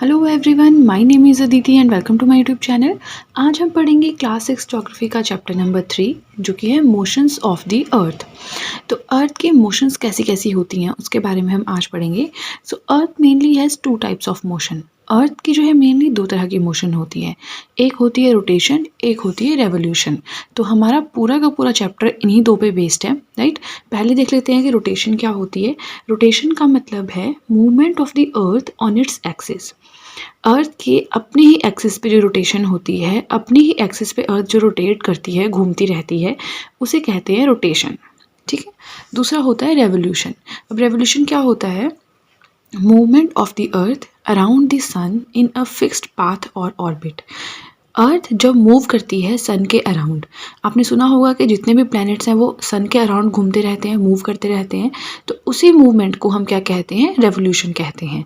Hello everyone, my name is Aditi and welcome to my YouTube channel. आज हम पढ़ेंगे class 6 geography का chapter number 3 जो कि है मोशंस ऑफ द अर्थ। तो अर्थ के मोशंस कैसी कैसी होती हैं उसके बारे में हम आज पढ़ेंगे। So earth mainly has two types of motion. Earth की जो है मेनली दो तरह की मोशन होती है, एक होती है रोटेशन, एक होती है रेवोल्यूशन। तो हमारा पूरा का पूरा चैप्टर इन्हीं दो पे बेस्ड है, राइट। पहले देख लेते हैं कि रोटेशन क्या होती है। रोटेशन का मतलब है movement of the earth on its axis. Earth के अपने ही एक्सिस पे जो रोटेशन होती है, अपनी ही एक्सिस पे अर्थ जो रोटेट करती है, घूमती रहती है, उसे कहते हैं रोटेशन, ठीक है। दूसरा होता है रेवोल्यूशन। अब रेवोल्यूशन क्या होता है? Movement of the earth around the sun in a fixed path और ऑर्बिट। अर्थ जब मूव करती है सन के अराउंड, आपने सुना होगा कि जितने भी प्लैनेट्स हैं वो सन के अराउंड घूमते रहते हैं, मूव करते रहते हैं, तो उसी मूवमेंट को हम क्या कहते हैं? रेवोल्यूशन कहते हैं।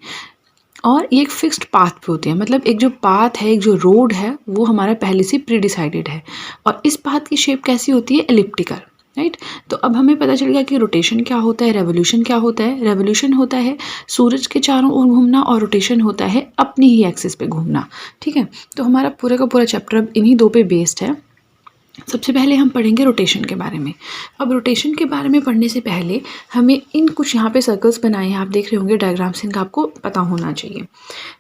और ये एक फिक्स्ड पाथ पे होती है, मतलब एक जो पाथ है, एक जो रोड है, वो हमारा पहले से प्री डिसाइडेड है। और इस पाथ की शेप कैसी होती है? Elliptical, right. तो अब हमें पता चल गया कि रोटेशन क्या होता है, रेवोल्यूशन क्या होता है। रेवोल्यूशन होता है सूरज के चारों ओर घूमना और रोटेशन होता है अपनी ही एक्सिस पे घूमना, ठीक है। तो हमारा पूरा का पूरा चैप्टर अब इन्हीं दो पे बेस्ड है। सबसे पहले हम पढ़ेंगे रोटेशन के बारे में। अब रोटेशन के बारे में पढ़ने से पहले हमें इन कुछ यहाँ पे सर्कल्स बनाए हैं, आप देख रहे होंगे डायग्राम्स, इनका आपको पता होना चाहिए।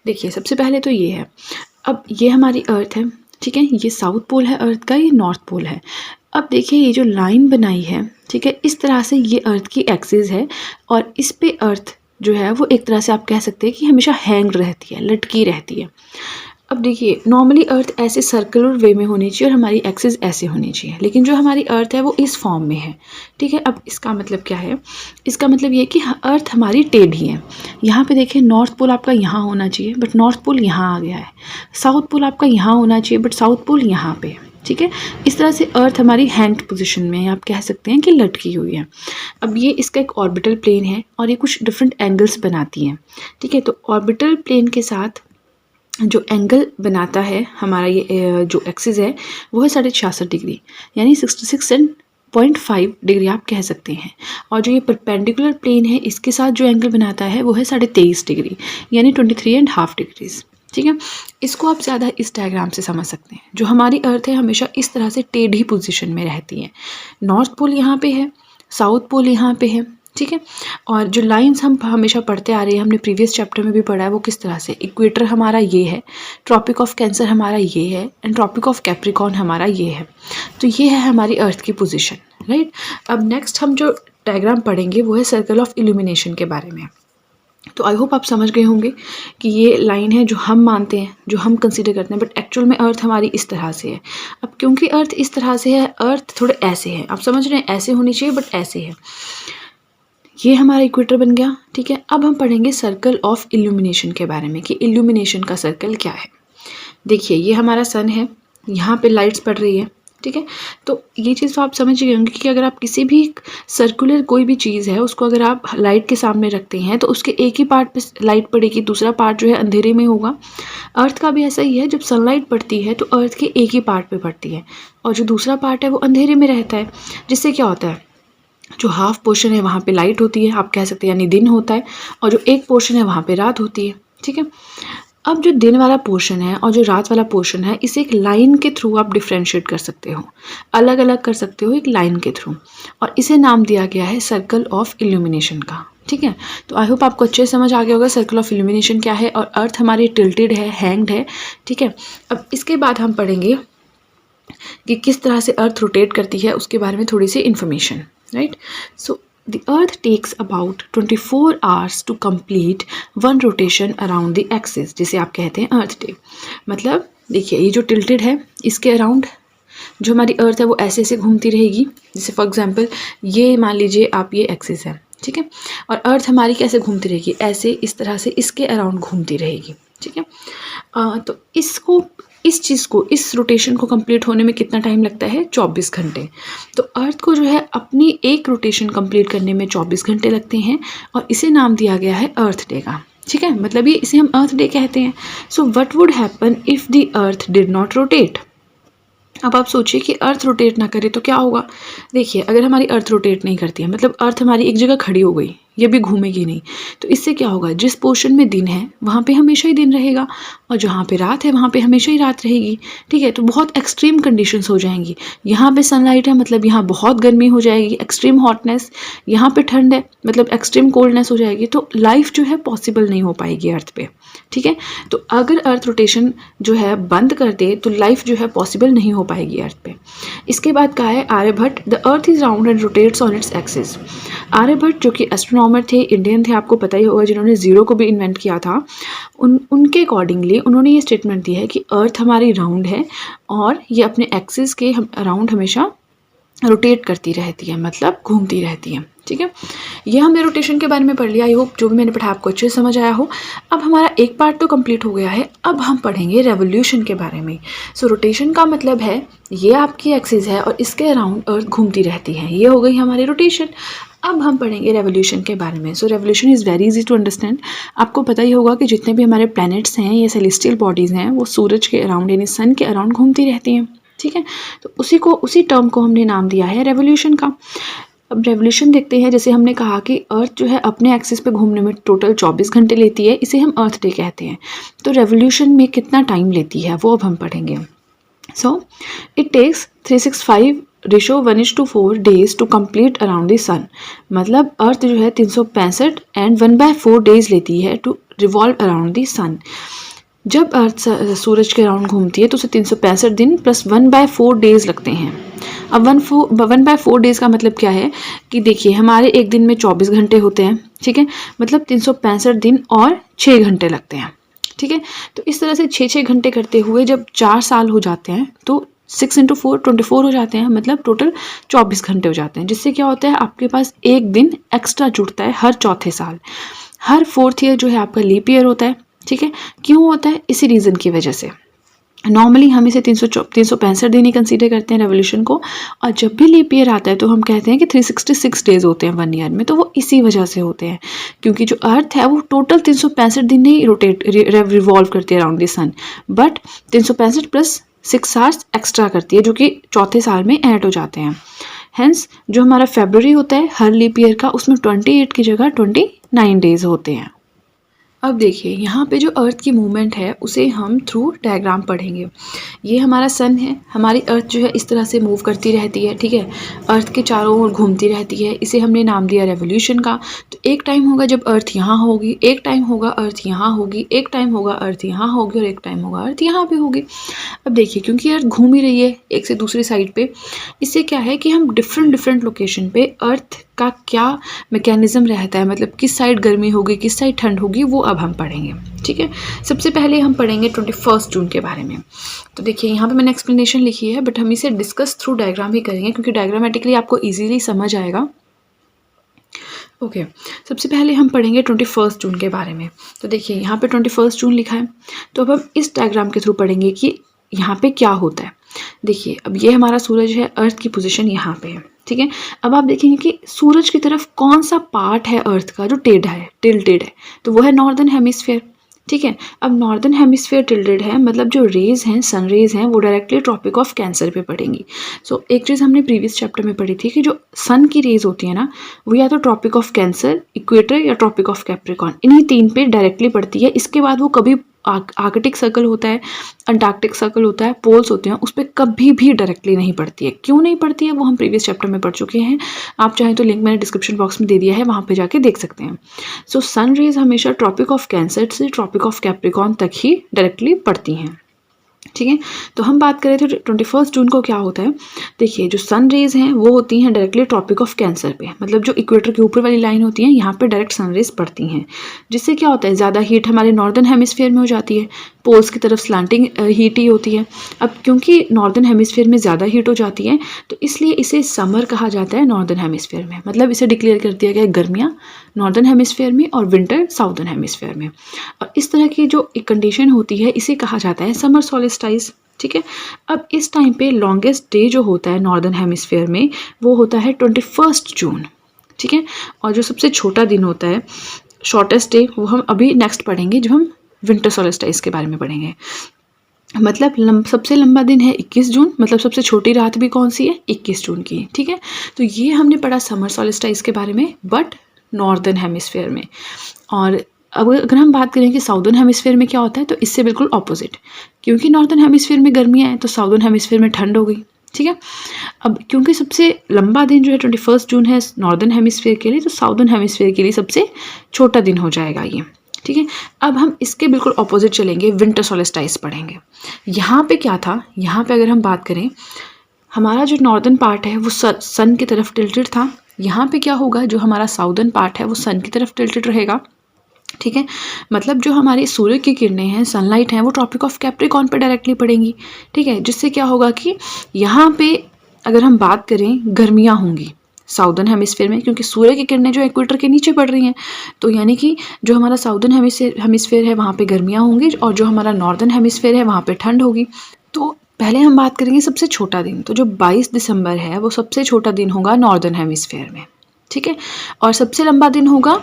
देखिए सबसे पहले तो ये है, अब ये हमारी अर्थ है, ठीक है। ये साउथ पोल है अर्थ का, ये नॉर्थ पोल है। अब देखिए ये जो लाइन बनाई है, ठीक है, इस तरह से ये अर्थ की एक्सिस है और इस पे अर्थ जो है वो एक तरह से आप कह सकते हैं कि हमेशा हैंग रहती है, लटकी रहती है। अब देखिए नॉर्मली अर्थ ऐसे सर्कुलर वे में होनी चाहिए और हमारी एक्सिस ऐसे होनी चाहिए, लेकिन जो हमारी अर्थ है वो इस फॉर्म में है, ठीक है। अब इसका मतलब क्या है? इसका मतलब ये कि अर्थ हमारी टेढ़ी है। यहाँ पे देखिए नॉर्थ पोल आपका यहाँ होना चाहिए बट नॉर्थ पोल यहाँ आ गया है। साउथ पोल आपका यहाँ होना चाहिए बट साउथ पोल यहाँ पे है, ठीक है। इस तरह से अर्थ हमारी हैंग्ड पोजीशन में है, आप कह सकते हैं कि लटकी हुई है। अब ये इसका एक ऑर्बिटल प्लेन है और ये कुछ डिफरेंट एंगल्स बनाती हैं, ठीक है। तो ऑर्बिटल प्लेन के साथ जो एंगल बनाता है हमारा ये जो एक्सिस है वो है 66.5 डिग्री, यानी 66.5 डिग्री आप कह सकते हैं। और जो ये परपेंडिकुलर प्लेन है इसके साथ जो एंगल बनाता है वो है 23.5 डिग्री, यानी 23.5 डिग्रीज, ठीक है। इसको आप ज़्यादा इस डायग्राम से समझ सकते हैं। जो हमारी अर्थ है हमेशा इस तरह से टेढ़ी पोजीशन में रहती है। नॉर्थ पोल यहाँ पे है, साउथ पोल यहाँ पे है, ठीक है। और जो लाइंस हम हमेशा पढ़ते आ रहे हैं, हमने प्रीवियस चैप्टर में भी पढ़ा है, वो किस तरह से इक्वेटर हमारा ये है, ट्रॉपिक ऑफ कैंसर हमारा ये है एंड ट्रॉपिक ऑफ कैप्रिकॉर्न हमारा ये है। तो ये है हमारी अर्थ की पोजीशन, राइट। अब नेक्स्ट हम जो डायग्राम पढ़ेंगे वो है सर्कल ऑफ इल्यूमिनेशन के बारे में। तो आई होप आप समझ गए होंगे कि ये लाइन है जो हम मानते हैं, जो हम कंसीडर करते हैं, बट एक्चुअल में अर्थ हमारी इस तरह से है। अब क्योंकि अर्थ इस तरह से है, अर्थ थोड़े ऐसे है, आप समझ रहे हैं, ऐसे होनी चाहिए बट ऐसे है। ये हमारा इक्वेटर बन गया, ठीक है। अब हम पढ़ेंगे सर्कल ऑफ इल्यूमिनेशन के बारे में कि इल्यूमिनेशन का सर्कल क्या है। देखिए ये हमारा सन है, यहाँ पे लाइट्स पड़ रही है, ठीक है। तो ये चीज़ तो आप समझ गए होंगे कि अगर आप किसी भी सर्कुलर कोई भी चीज़ है उसको अगर आप लाइट के सामने रखते हैं तो उसके एक ही पार्ट पे लाइट पड़ेगी, दूसरा पार्ट जो है अंधेरे में होगा। अर्थ का भी ऐसा ही है, जब सनलाइट पड़ती है तो अर्थ के एक ही पार्ट पे पड़ती है और जो दूसरा पार्ट है वो अंधेरे में रहता है, जिससे क्या होता है, जो हाफ पोर्शन है वहाँ पे लाइट होती है, आप कह सकते हैं, यानी दिन होता है, और जो एक पोर्शन है वहाँ पे रात होती है, ठीक है। अब जो दिन वाला पोर्शन है और जो रात वाला पोर्शन है, इसे एक लाइन के थ्रू आप डिफ्रेंशिएट कर सकते हो, अलग अलग कर सकते हो एक लाइन के थ्रू, और इसे नाम दिया गया है सर्कल ऑफ इल्यूमिनेशन का, ठीक है। तो आई होप आपको अच्छे से समझ आ गया होगा सर्कल ऑफ इल्यूमिनेशन क्या है और अर्थ हमारी टिल्टेड है, हैंग्ड है, ठीक है। अब इसके बाद हम पढ़ेंगे कि किस तरह से अर्थ रोटेट करती है, उसके बारे में थोड़ी सी information, right. So the earth takes about 24 hours to complete one rotation around the axis, जिसे आप कहते हैं अर्थ डे। मतलब देखिए ये जो टिल्टेड है इसके अराउंड जो हमारी अर्थ है वो ऐसे ऐसे घूमती रहेगी। जैसे फॉर एग्जांपल ये मान लीजिए आप, ये एक्सिस है, ठीक है, और अर्थ हमारी कैसे घूमती रहेगी, ऐसे इस तरह से इसके अराउंड घूमती रहेगी, ठीक है। तो इस चीज़ को, इस रोटेशन को कंप्लीट होने में कितना टाइम लगता है? 24 घंटे। तो अर्थ को जो है अपनी एक रोटेशन कंप्लीट करने में 24 घंटे लगते हैं और इसे नाम दिया गया है अर्थ डे का, ठीक है। मतलब ये इसे हम अर्थ डे कहते हैं। So what would happen if the earth did not rotate? अब आप सोचिए कि अर्थ रोटेट ना करे तो क्या होगा। देखिए अगर हमारी अर्थ रोटेट नहीं करती है, मतलब अर्थ हमारी एक जगह खड़ी हो गई, ये भी घूमेगी नहीं। तो इससे क्या होगा, जिस पोर्शन में दिन है वहाँ पे हमेशा ही दिन रहेगा और जहाँ पे रात है वहाँ पे हमेशा ही रात रहेगी। ठीक है, तो बहुत एक्सट्रीम कंडीशंस हो जाएंगी। यहाँ पे सनलाइट है मतलब यहाँ बहुत गर्मी हो जाएगी, एक्सट्रीम हॉटनेस, यहाँ पे ठंड है मतलब एक्सट्रीम कोल्डनेस हो जाएगी। तो लाइफ जो है पॉसिबल नहीं हो पाएगी अर्थ पे। ठीक है, तो अगर अर्थ रोटेशन जो है बंद कर दे तो लाइफ जो है पॉसिबल नहीं हो पाएगी अर्थ पे। इसके बाद कहा है Aryabhatta, the earth is round and rotates on its axis. Aryabhatta जो कि एस्ट्रोनॉमर थे, इंडियन थे, आपको पता ही होगा, जिन्होंने जीरो को भी इन्वेंट किया था, उनके अकॉर्डिंगली उन्होंने ये स्टेटमेंट दी है कि अर्थ हमारी राउंड है और ये अपने एक्सिस के अराउंड हमेशा रोटेट करती रहती है, मतलब घूमती रहती है। ठीक है, ये हमने रोटेशन के बारे में पढ़ लिया। आई होप जो भी मैंने पढ़ा आपको अच्छे से समझ आया हो। अब हमारा एक पार्ट तो कंप्लीट हो गया है, अब हम पढ़ेंगे रेवोल्यूशन के बारे में। सो रोटेशन का मतलब है ये आपकी एक्सिस है और इसके अराउंड अर्थ घूमती रहती है, ये हो गई हमारी रोटेशन। अब हम पढ़ेंगे रेवोल्यूशन के बारे में। So revolution is very easy to understand. आपको पता ही होगा कि जितने भी हमारे प्लैनेट्स हैं, ये सेलेस्टियल बॉडीज़ हैं, वो सूरज के अराउंड यानी सन के अराउंड घूमती रहती हैं। ठीक है, तो उसी टर्म को हमने नाम दिया है रेवोल्यूशन का। अब रेवोल्यूशन देखते हैं। जैसे हमने कहा कि अर्थ जो है अपने एक्सिस पे घूमने में टोटल 24 घंटे लेती है, इसे हम अर्थ डे कहते हैं। तो रेवोल्यूशन में कितना टाइम लेती है वो अब हम पढ़ेंगे। So it takes 365:1:4 days to complete around the sun. मतलब अर्थ जो है 365 एंड 1/4 डेज लेती है टू रिवॉल्व अराउंड द सन। जब अर्थ सूरज के अराउंड घूमती है तो उसे 365 दिन प्लस 1/4 डेज लगते हैं। अब 1/4 डेज का मतलब क्या है कि देखिए हमारे एक दिन में 24 घंटे होते हैं। ठीक है, मतलब 365 दिन और 6 घंटे लगते हैं। ठीक है, तो इस तरह से 6 घंटे करते हुए जब 4 साल हो जाते हैं तो 6 × 4 24 हो जाते हैं, मतलब टोटल 24 घंटे हो जाते हैं। जिससे क्या होता है, आपके पास एक दिन एक्स्ट्रा जुड़ता है हर चौथे साल। हर 4th ईयर जो है आपका लीप ईयर होता है। ठीक है, क्यों होता है, इसी रीज़न की वजह से। नॉर्मली हम इसे 365 दिन ही कंसीडर करते हैं रेवोल्यूशन को, और जब भी लीप ईयर आता है तो हम कहते हैं कि 366 डेज होते हैं 1 ईयर में। तो वो इसी वजह से होते हैं, क्योंकि जो अर्थ है वो टोटल 365 दिन नहीं रिवॉल्व करती है around the sun, but 365 plus 6 hours extra करती है, जो कि चौथे साल में ऐड हो जाते हैं। हेंस जो हमारा फरवरी होता है हर लीप ईयर का, उसमें 28 की जगह 29 डेज होते हैं। अब देखिए यहाँ पे जो अर्थ की मूवमेंट है उसे हम थ्रू डायग्राम पढ़ेंगे। ये हमारा सन है, हमारी अर्थ जो है इस तरह से मूव करती रहती है। ठीक है, अर्थ के चारों ओर घूमती रहती है, इसे हमने नाम दिया रेवोल्यूशन का। तो एक टाइम होगा जब अर्थ यहाँ होगी, एक टाइम होगा अर्थ यहाँ होगी, एक टाइम होगा अर्थ यहाँ होगी और एक टाइम होगा अर्थ यहाँ पे होगी। अब देखिए क्योंकि अर्थ घूम ही रही है एक से दूसरी साइड पे, इससे क्या है कि हम डिफरेंट लोकेशन पे अर्थ का क्या मैकेनिज्म रहता है, मतलब किस साइड गर्मी होगी किस साइड ठंड होगी, वो अब हम पढ़ेंगे। ठीक है, सबसे पहले हम पढ़ेंगे 21 जून के बारे में। तो देखिए यहाँ पे मैंने एक्सप्लेनेशन लिखी है, बट हम इसे डिस्कस थ्रू डायग्राम ही करेंगे क्योंकि डायग्रामेटिकली आपको इजीली समझ आएगा। ओके, सबसे पहले हम पढ़ेंगे 21 जून के बारे में। तो देखिए यहाँ पे 21 जून लिखा है, तो अब हम इस डायग्राम के थ्रू पढ़ेंगे कि यहाँ पे क्या होता है। देखिए अब ये हमारा सूरज है, अर्थ की पोजीशन यहाँ पे है। ठीक है, अब आप देखेंगे कि सूरज की तरफ कौन सा पार्ट है अर्थ का जो टेढ़ा है, टिल्टेड है, तो वो है नॉर्दर्न हेमिस्फीयर। ठीक है, अब नॉर्दर्न हेमिस्फीयर टिल्टेड है, मतलब जो रेज हैं, सन रेज हैं, वो डायरेक्टली ट्रॉपिक ऑफ कैंसर पे पड़ेंगी। सो एक चीज़ हमने प्रीवियस चैप्टर में पढ़ी थी कि जो सन की रेज होती है ना, वो या तो ट्रॉपिक ऑफ कैंसर, इक्वेटर या ट्रॉपिक ऑफ कैप्रिकॉर्न, इन्हीं 3 पे डायरेक्टली पड़ती है। इसके बाद वो कभी आर्कटिक सर्कल होता है, अंटार्कटिक सर्कल होता है, पोल्स होते हैं, उस पर कभी भी डायरेक्टली नहीं पड़ती है। क्यों नहीं पड़ती है वो हम प्रीवियस चैप्टर में पढ़ चुके हैं। आप चाहें तो लिंक मैंने डिस्क्रिप्शन बॉक्स में दे दिया है, वहाँ पे जाके देख सकते हैं। सो सन रेज हमेशा ट्रॉपिक ऑफ कैंसर से ट्रॉपिक ऑफ कैप्रिकॉर्न तक ही डायरेक्टली पड़ती हैं। ठीक है, तो हम बात करें तो 21 जून को क्या होता है। देखिए जो सन रेज हैं वो होती हैं डायरेक्टली ट्रॉपिक ऑफ कैंसर पे, मतलब जो इक्वेटर के ऊपर वाली लाइन होती है यहाँ पे डायरेक्ट सन रेज पड़ती हैं, जिससे क्या होता है ज़्यादा हीट हमारे नॉर्दर्न हेमिस्फीयर में हो जाती है, पोल्स की तरफ स्लांटिंग हीट ही होती है। अब क्योंकि नॉर्दर्न हेमिस्फीयर में ज़्यादा हीट हो जाती है तो इसलिए इसे समर कहा जाता है नॉर्दर्न हेमिस्फीयर में, मतलब इसे डिक्लेयर कर दिया गया गर्मियाँ नॉर्दर्न हेमिस्फीयर में और विंटर साउदर्न हेमिस्फीयर में। और इस तरह की जो एक कंडीशन होती है इसे कहा जाता है समर सॉलिस्टाइज। ठीक है, अब इस टाइम पे लॉन्गेस्ट डे जो होता है नॉर्दर्न हेमिस्फीयर में वो होता है 21 जून। ठीक है, और जो सबसे छोटा दिन होता है शॉर्टेस्ट डे, वो हम अभी नेक्स्ट पढ़ेंगे जब हम विंटर सॉलिस्टाइज के बारे में पढ़ेंगे। मतलब सबसे लंबा दिन है 21 जून, मतलब सबसे छोटी रात भी कौन सी है, 21 जून की। ठीक है, तो ये हमने पढ़ा समर सॉलिस्टाइज के बारे में। बट नॉर्दर्न हेमिस्फेयर में। और अब अगर हम बात करें कि साउदर्न हेमिस्फेयर में क्या होता है, तो इससे बिल्कुल ऑपोजिट, क्योंकि नॉर्दर्न हेमिस्फेयर में गर्मियाँ हैं तो साउदर्न हेमिस्फेयर में ठंड हो गई। ठीक है, अब क्योंकि सबसे लंबा दिन जो है 21 जून है नॉर्दर्न हेमिस्फेयर के लिए, तो साउदर्न हेमिस्फेयर के लिए सबसे छोटा दिन हो जाएगा ये। ठीक है, अब हम इसके बिल्कुल ऑपोजिट चलेंगे, विंटर सोलिस्टाइस पढ़ेंगे। यहाँ पे क्या था, यहाँ पे अगर हम बात करें, हमारा जो नॉर्दर्न पार्ट है वो सन की तरफ टिल्टेड था। यहाँ पे क्या होगा, जो हमारा साउदर्न पार्ट है वो सन की तरफ टिल्टेड रहेगा। ठीक है, मतलब जो हमारी सूर्य की किरणें हैं, सनलाइट हैं, वो ट्रॉपिक ऑफ कैप्रिकॉर्न पे डायरेक्टली पड़ेंगी। ठीक है, जिससे क्या होगा कि यहाँ पे अगर हम बात करें, गर्मियाँ होंगी साउदर्न हेमिस्फेयर में, क्योंकि सूर्य की किरणें जो इक्वेटर के नीचे पड़ रही हैं, तो यानी कि जो हमारा साउदर्न हेमिस्फेयर है वहाँ पे गर्मियाँ होंगी, और जो हमारा नॉर्दर्न हेमिस्फेयर है वहाँ पे ठंड होगी। तो पहले हम बात करेंगे सबसे छोटा दिन, तो जो 22 दिसंबर है वो सबसे छोटा दिन होगा नॉर्दर्न हेमिस्फेयर में। ठीक है, और सबसे लंबा दिन होगा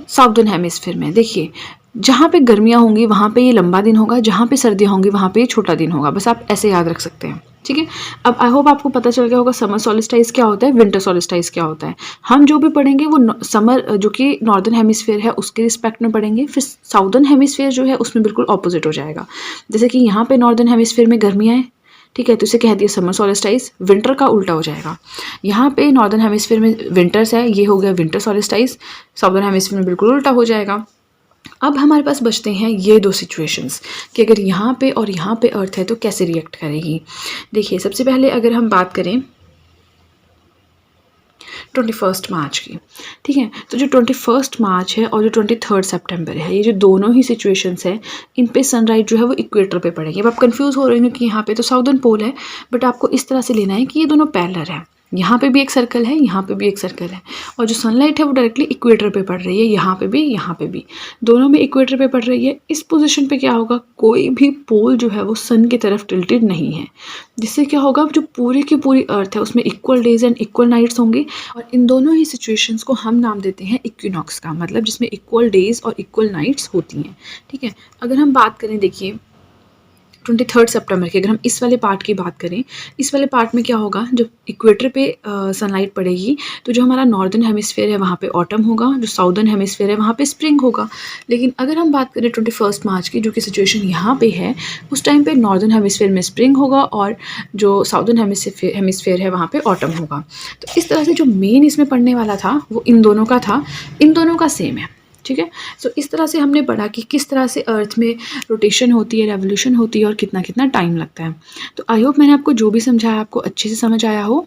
साउदर्न हेमिस्फेयर में। देखिए, जहाँ पे गर्मियाँ होंगी वहाँ पे ये लंबा दिन होगा, जहाँ पे सर्दियाँ होंगी वहाँ पे ये छोटा दिन होगा। बस आप ऐसे याद रख सकते हैं। ठीक है, अब आई होप आपको पता चल गया होगा समर सॉलिस्टाइस क्या होता है, विंटर सॉलिस्टाइस क्या होता है। हम जो भी पढ़ेंगे वो समर जो कि नॉर्दर्न हेमिस्फेयर है उसके रिस्पेक्ट में पढ़ेंगे, फिर साउदर्न हेमिस्फेयर जो है उसमें बिल्कुल ऑपोजिट हो जाएगा। जैसे कि यहाँ पे नॉर्दर्न हेमिस्फेयर में गर्मियाँ हैं, ठीक है, तो इसे कह दिया समर सॉलिस्टाइस, विंटर का उल्टा हो जाएगा। यहाँ पे नॉर्दर्न हेमिस्फेयर में विंटर्स है, ये हो गया विंटर सॉलिस्टाइस, साउदर्न हेमिस्फेयर में बिल्कुल उल्टा हो जाएगा। अब हमारे पास बचते हैं ये दो सिचुएशंस कि अगर यहाँ पे और यहाँ पे अर्थ है तो कैसे रिएक्ट करेगी। देखिए, सबसे पहले अगर हम बात करें 21 मार्च की, ठीक है, तो जो 21 मार्च है और जो 23 सितंबर है, ये जो दोनों ही सिचुएशंस है, इन पे सनराइज जो है वो इक्वेटर पे पड़ेगी। अब आप कंफ्यूज हो रहे हो कि यहाँ पे तो साउदर्न पोल है, बट आपको इस तरह से लेना है कि ये दोनों पैरेलल है, यहाँ पे भी एक सर्कल है, यहाँ पे भी एक सर्कल है, और जो सनलाइट है वो डायरेक्टली इक्वेटर पे पड़ रही है, यहाँ पे भी दोनों में इक्वेटर पे पड़ रही है। इस पोजीशन पे क्या होगा, कोई भी पोल जो है वो सन की तरफ टिल्टेड नहीं है, जिससे क्या होगा, जो पूरी की पूरी अर्थ है उसमें equal days and equal nights होंगे। और इन दोनों ही सिचुएशंस को हम नाम देते हैं इक्विनॉक्स का, मतलब जिसमें इक्वल डेज और इक्वल नाइट्स होती हैं। ठीक है, अगर हम बात करें, देखिए 23 सितंबर की, अगर हम इस वाले पार्ट की बात करें, इस वाले पार्ट में क्या होगा, जब इक्वेटर पे सनलाइट पड़ेगी तो जो हमारा नॉर्दर्न हेमिस्फेयर है वहाँ पे ऑटम होगा, जो साउदर्न हेमिस्फेयर है वहाँ पे स्प्रिंग होगा। लेकिन अगर हम बात करें 21 मार्च की, जो कि सिचुएशन यहाँ पे है, उस टाइम पे नॉर्दर्न हेमिस्फेयर में स्प्रिंग होगा और जो साउदर्न हेमिस्फेयर है वहाँ पे ऑटम होगा। तो इस तरह से जो मेन इसमें पढ़ने वाला था वो इन दोनों का था, इन दोनों का सेम है। ठीक है, सो इस तरह से हमने पढ़ा कि किस तरह से अर्थ में रोटेशन होती है, रेवोल्यूशन होती है और कितना कितना टाइम लगता है। तो आई होप मैंने आपको जो भी समझाया आपको अच्छे से समझ आया हो।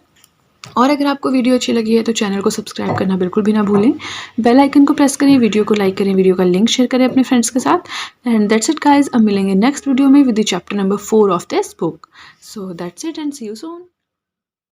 और अगर आपको वीडियो अच्छी लगी है तो चैनल को सब्सक्राइब करना बिल्कुल भी ना भूलें, बेल आइकन को प्रेस करें, वीडियो को लाइक करें, वीडियो का लिंक शेयर करें अपने फ्रेंड्स के साथ। एंड दैट्स इट गाइज, अब मिलेंगे नेक्स्ट वीडियो में with the chapter number 4 of this book. So that's it and see you soon.